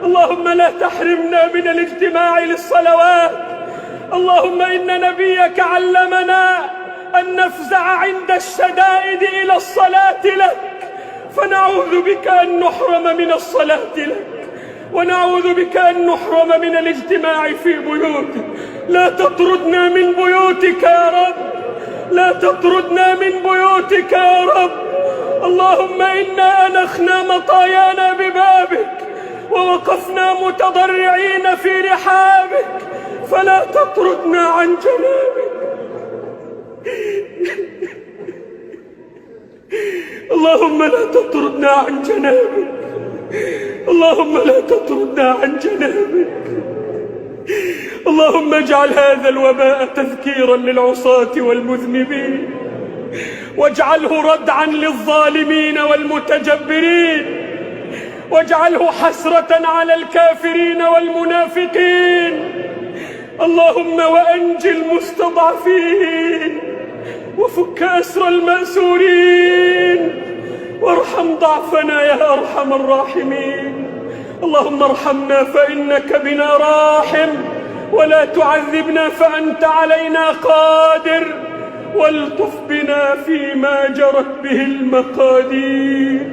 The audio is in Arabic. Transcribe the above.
اللهم لا تحرمنا من الاجتماع للصلوات. اللهم إن نبيك علمنا أن نفزع عند الشدائد إلى الصلاة لك، فنعوذ بك أن نحرم من الصلاة لك، ونعوذ بك أن نحرم من الاجتماع في بيوتك. لا تطردنا من بيوتك يا رب، لا تطردنا من بيوتك يا رب. اللهم إنا أنخنا مطايانا ببابك، ووقفنا متضرعين في رحابك، فلا تطردنا عن جنابك. اللهم لا تطردنا عن جنابك، اللهم لا تطردنا عن جنابك. اللهم اجعل هذا الوباء تذكيرا للعصاة والمذنبين، واجعله ردعا للظالمين والمتجبرين، واجعله حسرة على الكافرين والمنافقين. اللهم وأنج المستضعفين، وفك أسر المأسورين، وارحم ضعفنا يا أرحم الراحمين. اللهم ارحمنا فإنك بنا راحم، ولا تعذبنا فأنت علينا قادر، والطف بنا فيما جرت به المقادير.